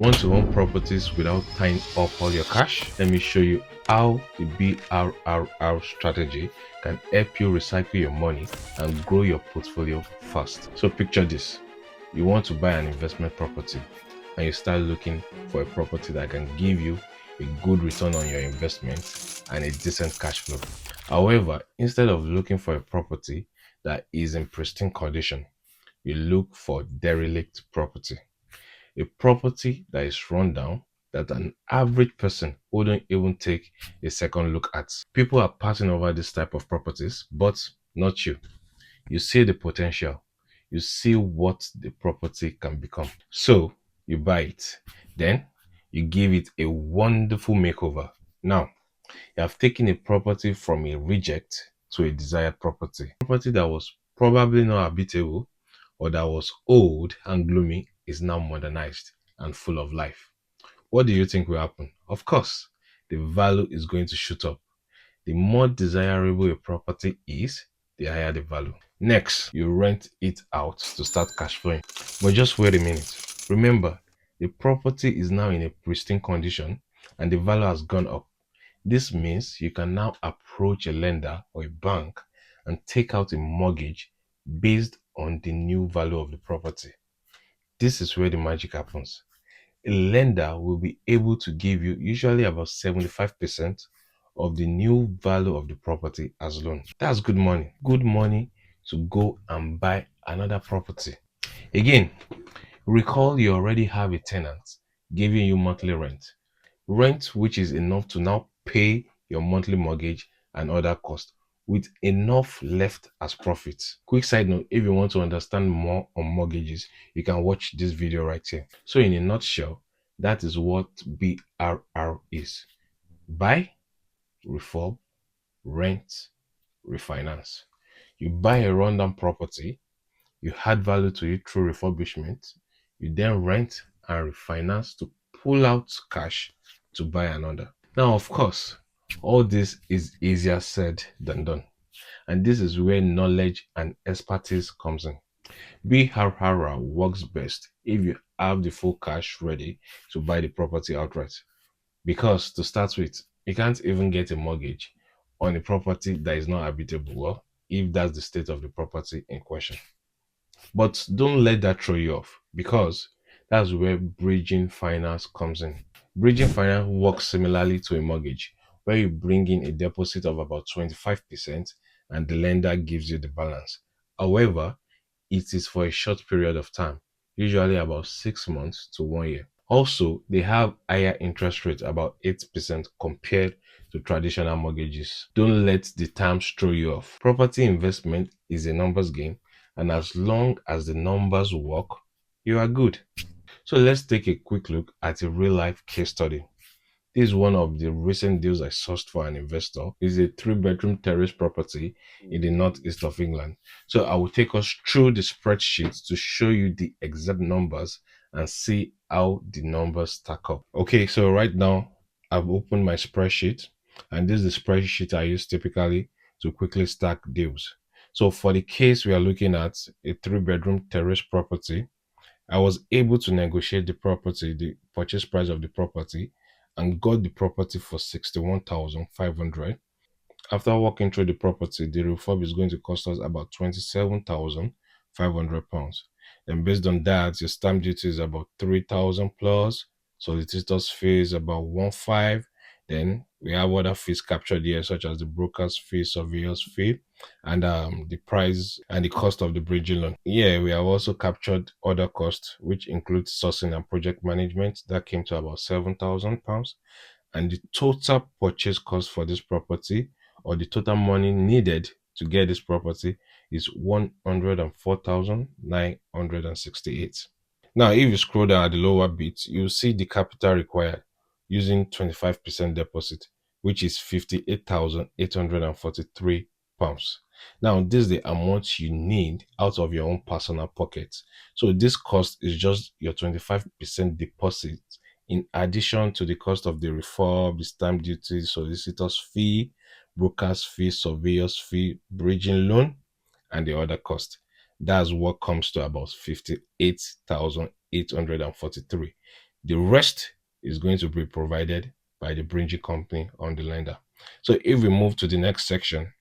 Want to own properties without tying up all your cash? Let me show you how the BRRR strategy can help you recycle your money and grow your portfolio fast. So picture this. You want to buy an investment property and you start looking for a property that can give you a good return on your investment and a decent cash flow. However, instead of looking for a property that is in pristine condition, you look for derelict property, a property that is run down, that an average person wouldn't even take a second look at. People are passing over this type of properties, but not you. You see the potential. You see what the property can become. So you buy it. Then you give it a wonderful makeover. Now, you have taken a property from a reject to a desired property. Property that was probably not habitable or that was old and gloomy is now modernized and full of life. What do you think will happen? Of course, the value is going to shoot up. The more desirable a property is, the higher the value. Next, you rent it out to start cash flowing. But just wait a minute. Remember, the property is now in a pristine condition and the value has gone up. This means you can now approach a lender or a bank and take out a mortgage based on the new value of the property. This is where the magic happens. A lender will be able to give you usually about 75% of the new value of the property as loan. That's good money. Good money to go and buy another property. Again, recall you already have a tenant giving you monthly rent. Rent which is enough to now pay your monthly mortgage and other costs with enough left as profits. Quick side note, if you want to understand more on mortgages, you can watch this video right here. So in a nutshell, that is what BRR is. Buy, refurb, rent, refinance. You buy a rundown property, you add value to it through refurbishment, you then rent and refinance to pull out cash to buy another. Now, of course, all this is easier said than done. And this is where knowledge and expertise comes in. BRRR works best if you have the full cash ready to buy the property outright. Because to start with, you can't even get a mortgage on a property that is not habitable, well, if that's the state of the property in question. But don't let that throw you off because that's where bridging finance comes in. Bridging finance works similarly to a mortgage, where you bring in a deposit of about 25% and the lender gives you the balance. However, it is for a short period of time, usually about 6 months to 1 year. Also, they have higher interest rates, about 8% compared to traditional mortgages. Don't let the terms throw you off. Property investment is a numbers game, and as long as the numbers work, you are good. So let's take a quick look at a real life case study. This is one of the recent deals I sourced for an investor. It's a 3-bedroom terrace property in the northeast of England. So I will take us through the spreadsheet to show you the exact numbers and see how the numbers stack up. Okay, so right now I've opened my spreadsheet and this is the spreadsheet I use typically to quickly stack deals. So for the case we are looking at, a 3-bedroom terrace property, I was able to negotiate the property, the purchase price of the property, and got the property for 61,500. After walking through the property, the refurb is going to cost us about 27,500 pounds. And based on that, your stamp duty is about 3,000 plus, solicitor's fee is about 1,500. Then we have other fees captured here, such as the broker's fee, surveyor's fee, and the price and the cost of the bridging loan. Yeah, we have also captured other costs, which include sourcing and project management. That came to about 7,000 pounds. And the total purchase cost for this property, or the total money needed to get this property, is 104,968. Now, if you scroll down at the lower bit, you'll see the capital required using 25% deposit, which is 58,843 pounds. Now, this is the amount you need out of your own personal pocket. So this cost is just your 25% deposit in addition to the cost of the refurb, the stamp duty, solicitor's fee, broker's fee, surveyor's fee, bridging loan, and the other cost. That's what comes to about 58,843. The rest is going to be provided by the bridging company on the lender. So if we move to the next section,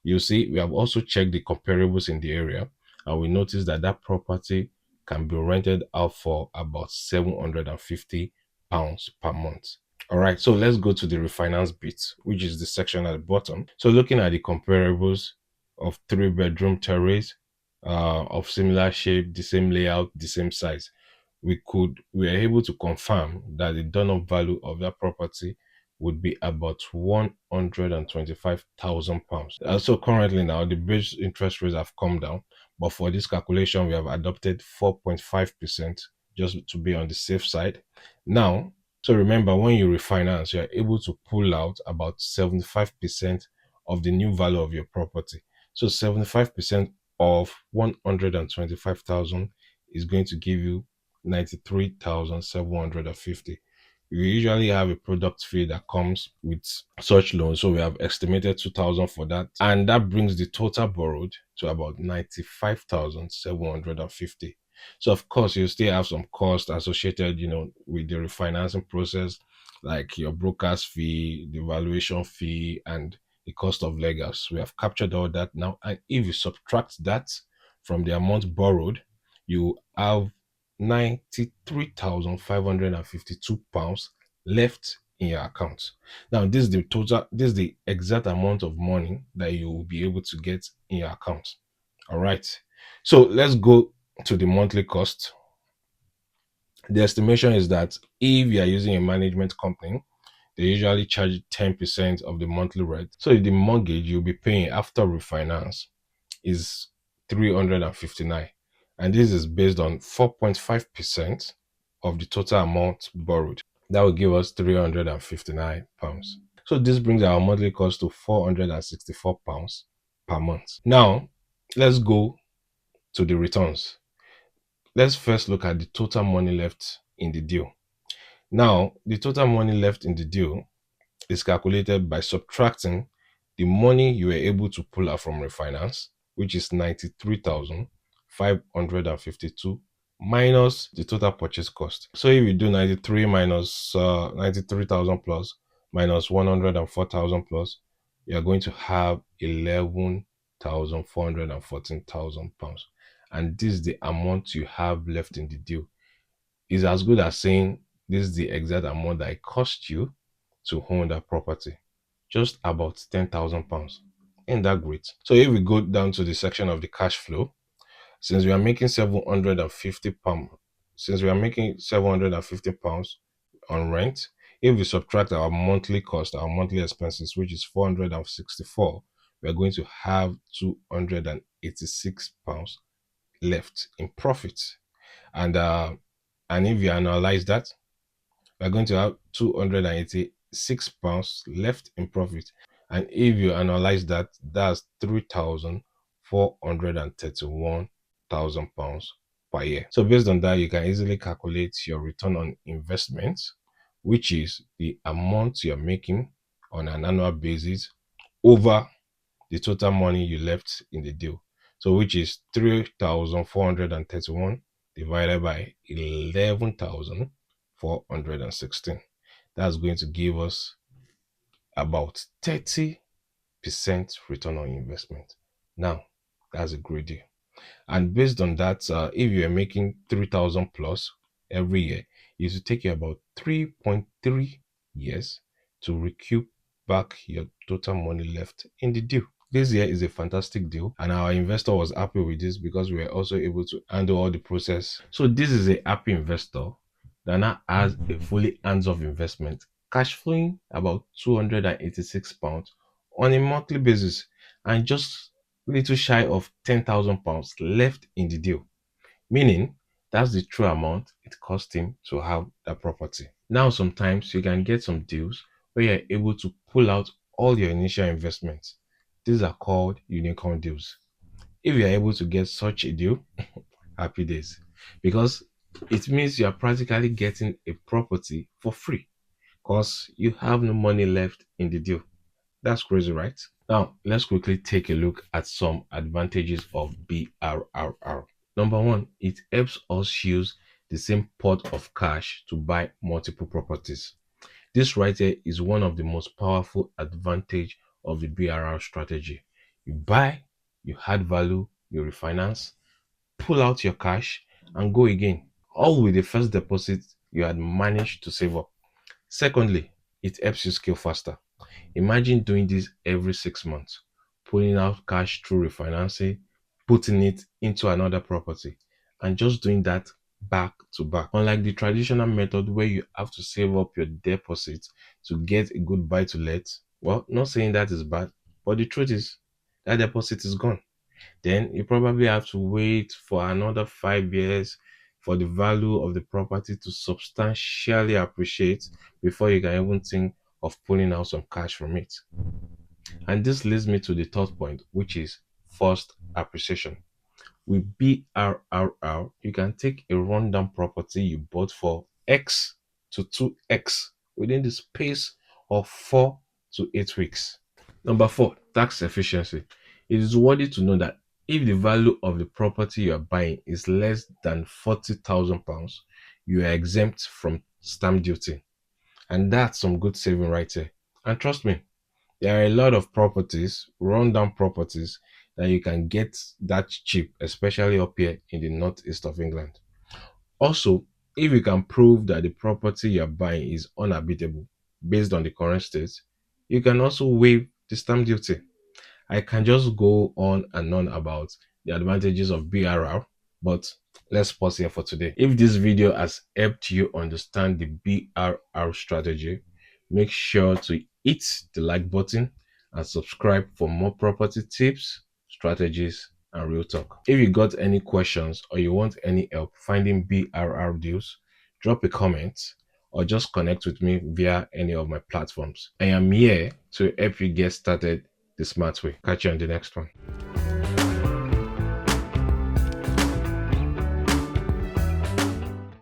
you'll see we have also checked the comparables in the area, and we notice that that property can be rented out for about £750 per month. All right, so let's go to the refinance bit, which is the section at the bottom. So looking at the comparables of 3-bedroom terrace, of similar shape, the same layout, the same size, we are able to confirm that the done-up value of that property would be about £125,000. Also, currently now the base interest rates have come down, but for this calculation we have adopted 4.5% just to be on the safe side. Now, so remember, when you refinance, you are able to pull out about 75% of the new value of your property. So 75% of 125,000 is going to give you 93,750. We usually have a product fee that comes with such loans, so we have estimated 2,000 for that, and that brings the total borrowed to about 95,750. So of course you still have some costs associated, with the refinancing process, like your broker's fee, the valuation fee, and the cost of legals. We have captured all that now, and if you subtract that from the amount borrowed, you have £93,552 left in your account. Now, this is the total, this is the exact amount of money that you will be able to get in your account. All right. So let's go to the monthly cost. The estimation is that if you are using a management company, they usually charge 10% of the monthly rent. So the mortgage you'll be paying after refinance is 359, and this is based on 4.5% of the total amount borrowed. That will give us £359. So this brings our monthly cost to £464 per month. Now let's go to the returns. Let's first look at the total money left in the deal. Now the total money left in the deal is calculated by subtracting the money you were able to pull out from refinance, which is 93,552, minus the total purchase cost. So if you do 93 minus 93,000 plus minus 104,000 plus, you are going to have £11,414,000, and this is the amount you have left in the deal. Is as good as saying this is the exact amount that it cost you to own that property. Just about £10,000. Ain't that great? So if we go down to the section of the cash flow, since we are making £750, on rent, if we subtract our monthly cost, our monthly expenses, which is 464, we are going to have £286 left in profit. And if you analyze that, we're going to have £286 left in profit. And if you analyze that, that's £3,431,000 per year. So based on that, you can easily calculate your return on investment, which is the amount you're making on an annual basis over the total money you left in the deal. So which is 3,431 divided by 11,416. That's going to give us about 30% return on investment. Now, that's a great deal. And based on that, if you are making 3,000 plus every year, it will take you about 3.3 years to recoup back your total money left in the deal. This year is a fantastic deal, and our investor was happy with this because we were also able to handle all the process. So this is a happy investor that now has a fully hands-off investment, cash flowing about £286 on a monthly basis, and just little shy of £10,000 left in the deal, meaning that's the true amount it cost him to have that property. Now, sometimes you can get some deals where you're able to pull out all your initial investments. These are called unicorn deals. If you're able to get such a deal, happy days, because it means you are practically getting a property for free because you have no money left in the deal. That's crazy, right? Now, let's quickly take a look at some advantages of BRRR. Number one, it helps us use the same pot of cash to buy multiple properties. This right here is one of the most powerful advantage of the BRR strategy. You buy, you add value, you refinance, pull out your cash and go again, all with the first deposit you had managed to save up. Secondly, it helps you scale faster. Imagine doing this every 6 months, pulling out cash through refinancing, putting it into another property, and just doing that back to back. Unlike the traditional method where you have to save up your deposit to get a good buy to let, well, not saying that is bad, but the truth is that deposit is gone. Then you probably have to wait for another 5 years for the value of the property to substantially appreciate before you can even think of pulling out some cash from it. And this leads me to the third point, which is first appreciation. With BRRR, you can take a rundown property you bought for X to 2X within the space of 4 to 8 weeks. Number four, tax efficiency. It is worthy to know that if the value of the property you are buying is less than £40,000, you are exempt from stamp duty. And that's some good saving right there. And trust me, there are a lot of properties, rundown properties, that you can get that cheap, especially up here in the northeast of England. Also, if you can prove that the property you're buying is unhabitable based on the current state, you can also waive the stamp duty. I can just go on and on about the advantages of BRR, but let's pause here for today. If this video has helped you understand the BRR strategy, make sure to hit the like button and subscribe for more property tips, strategies, and real talk. If you got any questions or you want any help finding BRR deals, drop a comment or just connect with me via any of my platforms. I am here to help you get started the smart way. Catch you on the next one.